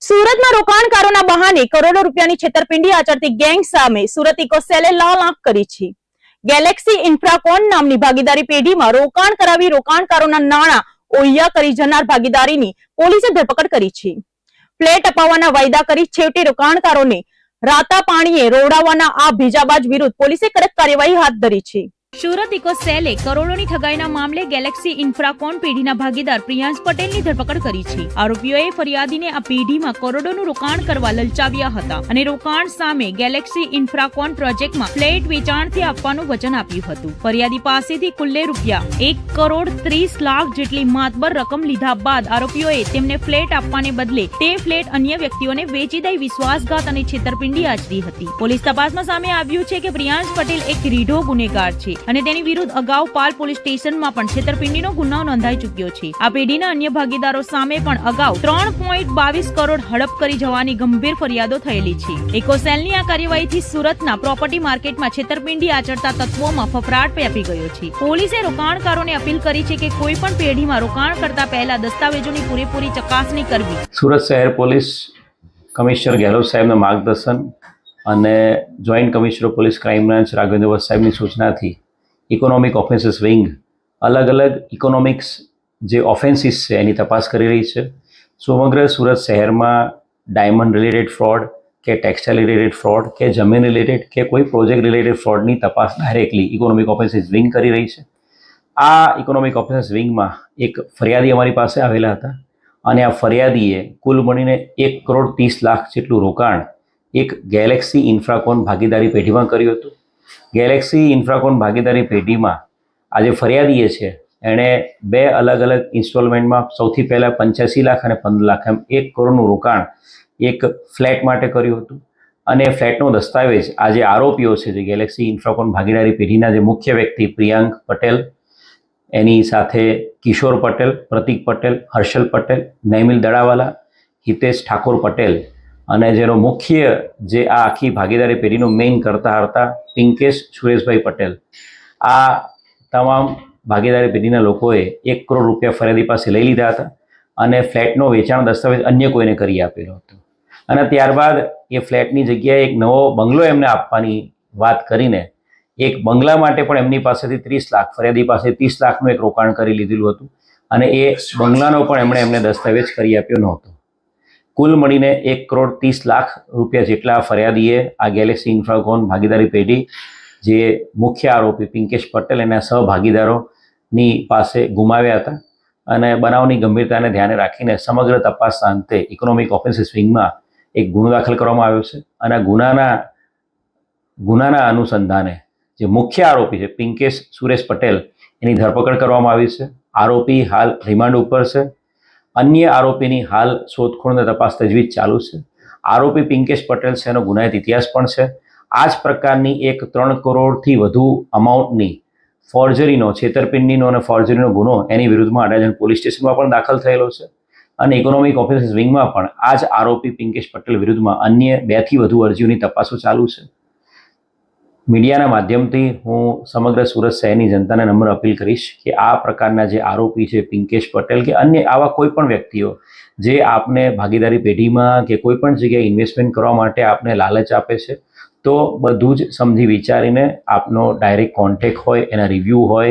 સુરતમાં રોકાણકારોના બહાને કરોડો રૂપિયાની છેતરપિંડી આચરતી ગેંગ સામે સુરત ઇકોસેલે લાલ આંખ કરી છે। ગેલેક્સી ઇન્ફ્રાકોન નામની ભાગીદારી પેઢીમાં રોકાણ કરાવી રોકાણકારોના નાણાં ઓળિયા કરી જનાર ભાગીદારીની પોલીસે ધરપકડ કરી છે। ફ્લેટ અપાવવાના વાયદા કરી છેવટે રોકાણકારોને રાતા પાણીએ રોવડાવવાના આ ભીજાબાજ વિરુદ્ધ પોલીસે કડક કાર્યવાહી હાથ ધરી છે। સુરત ઇકોસેલે કરોડોની ઠગાઈના મામલે ગેલેક્સી ઇન્ફ્રાકોન પેઢીના ભાગીદાર પ્રિયાંશ પટેલની ધરપકડ કરી છે। આરોપીઓએ ફરિયાદીને આ પેઢીમાં કરોડોનું રોકાણ કરવા લલચાવ્યા હતા અને રોકાણ સામે ગેલેક્સી ઇન્ફ્રાકોન પ્રોજેક્ટમાં ફ્લેટ વેચાણથી આપવાનું વચન આપ્યું હતું। ફરિયાદી પાસેથી કુલ્લે રૂપિયા 1,30,00,000 જેટલી માતબર રકમ લીધા બાદ આરોપીઓએ તેમને ફ્લેટ આપવાને બદલે તે ફ્લેટ અન્ય વ્યક્તિઓને વેચી દઈ વિશ્વાસઘાત અને છેતરપિંડી આચરી હતી। પોલીસ તપાસમાં સામે આવ્યું છે કે પ્રિયાંશ પટેલ એક રીઢો ગુનેગાર છે અને તેની વિરુદ્ધ અગાઉ પાલ પોલીસ સ્ટેશનમાં પણ છેતરપિંડીનો ગુનો નોંધાઈ ચૂક્યો છે। આ પેઢીના અન્ય ભાગીદારો સામે પણ અગાઉ 3.22 કરોડ હડપ કરી જવાની ગંભીર ફરિયાદો થયેલી છે। ઇકોસેલની આ કાર્યવાહીથી સુરતના પ્રોપર્ટી માર્કેટમાં છેતરપિંડી આચરતા તત્વોમાં ફફડાટ વ્યાપી ગયો છે। પોલીસે રોકાણકારોને અપીલ કરી છે કે કોઈ પણ પેઢીમાં રોકાણ કરતા પહેલા દસ્તાવેજોની પૂરેપૂરી ચકાસણી કરવી। સુરત શહેર પોલીસ કમિશનર ગેહલોત સાહેબના માર્ગદર્શન અને joint commissioner police crime branch Raghavendra Vats સાહેબની સૂચનાથી ઇકોનોમિક ઓફેન્સીસ વિંગ અલગ અલગ ઇકોનોમિક્સ જે ઓફેન્સીસ છે એની તપાસ કરી રહી છે। સમગ્ર સુરત શહેરમાં ડાયમંડ રિલેટેડ ફ્રોડ કે ટેક્સટાઇલ રિલેટેડ ફ્રોડ કે જમીન રિલેટેડ કે કોઈ પ્રોજેક્ટ રિલેટેડ ફ્રોડની તપાસ ડાયરેક્ટલી ઇકોનોમિક ઓફેન્સીસ વિંગ કરી રહી છે। આ ઇકોનોમિક ઓફેન્સીસ વિંગમાં એક ફરિયાદી અમારી પાસે આવેલા હતા અને આ ફરિયાદીએ કુલ મળીને 1,30,00,000 જેટલું રોકાણ એક ગેલેક્સી ઇન્ફ્રાકોન ભાગીદારી પેઢીમાં કર્યું હતું। ગેલેક્સી ઇન્ફ્રાકોન ભાગીદારી પેઢીમાં આજે ફરિયાદીએ છે એણે 2 અલગ અલગ ઇન્સ્ટોલમેન્ટમાં સૌથી પહેલાં 85 લાખ અને 15 લાખ એમ 1 કરોડનું રોકાણ એક ફ્લેટ માટે કર્યું હતું અને ફ્લેટનો દસ્તાવેજ આજે આરોપીઓ છે જે ગેલેક્સી ઇન્ફ્રાકોન ભાગીદારી પેઢીના જે મુખ્ય વ્યક્તિ પ્રિયાંક પટેલ, એની સાથે કિશોર પટેલ, પ્રતિક પટેલ, હર્ષલ પટેલ, નૈમિલ દડાવાલા, હિતેશ ઠાકોર પટેલ અને જેનો મુખ્ય જે આ આખી ભાગીદારી પેઢીનો મેઇન કરતા હતા પિંકેશ સુરેશભાઈ પટેલ, આ તમામ ભાગીદારી પેઢીના લોકોએ 1 કરોડ રૂપિયા ફરિયાદી પાસે લઈ લીધા હતા અને ફ્લેટનો વેચાણ દસ્તાવેજ અન્ય કોઈને કરી આપેલો હતો અને ત્યારબાદ એ ફ્લેટની જગ્યાએ એક નવો બંગલો એમને આપવાની વાત કરીને એક બંગલા માટે પણ એમની પાસેથી 30 લાખ, ફરિયાદી પાસે 30 લાખનું એક રોકાણ કરી લીધેલું હતું અને એ બંગલાનો પણ એમને દસ્તાવેજ કરી આપ્યો નહોતો। કુલ મળીને 1,30,00,000 રૂપિયા જેટલા ફરિયાદીએ આ ગેલેક્સી ઇન્ફ્રાકોન ભાગીદારી પેઢી જે મુખ્ય આરોપી પિંકેશ પટેલ એના સહભાગીદારોની પાસે ગુમાવ્યા હતા અને બનાવની ગંભીરતાને ધ્યાને રાખીને સમગ્ર તપાસના અંતે ઇકોનોમિક ઓફેન્સીસ વિંગમાં એક ગુનો દાખલ કરવામાં આવ્યો છે અને ગુનાના અનુસંધાને જે મુખ્ય આરોપી છે પિંકેશ સુરેશ પટેલ એની ધરપકડ કરવામાં આવી છે। આરોપી હાલ રિમાન્ડ ઉપર છે। અન્ય આરોપીની હાલ શોધખોળ અને તપાસ તજવીજ ચાલુ છે। આરોપી પિંકેશ પટેલ છે એનો ગુનાહિત ઇતિહાસ પણ છે। આ જ પ્રકારની એક 3 કરોડથી વધુ અમાઉન્ટની ફોર્જરીનો, છેતરપિંડીનો અને ફોર્જરીનો ગુનો એની વિરુદ્ધમાં અડાજણ પોલીસ સ્ટેશનમાં પણ દાખલ થયેલો છે અને ઇકોનોમિક ઓફેન્સીસ વિંગમાં પણ આ જ આરોપી પિંકેશ પટેલ વિરુદ્ધમાં અન્ય 2થી વધુ અરજીઓની તપાસો ચાલુ છે। મીડિયાના માધ્યમથી હું સમગ્ર સુરત શહેરની જનતાને નમ્ર અપીલ કરીશ કે આ પ્રકારના જે આરોપી છે પિંકેશ પટેલ કે અન્ય આવા કોઈ પણ વ્યક્તિઓ જે આપને ભાગીદારી પેઢીમાં કે કોઈ પણ જગ્યાએ ઇન્વેસ્ટમેન્ટ કરવા માટે આપને લાલચ આપે છે તો બધું જ સમજી વિચારીને આપનો ડાયરેક્ટ કોન્ટેક્ટ હોય, એના રિવ્યૂ હોય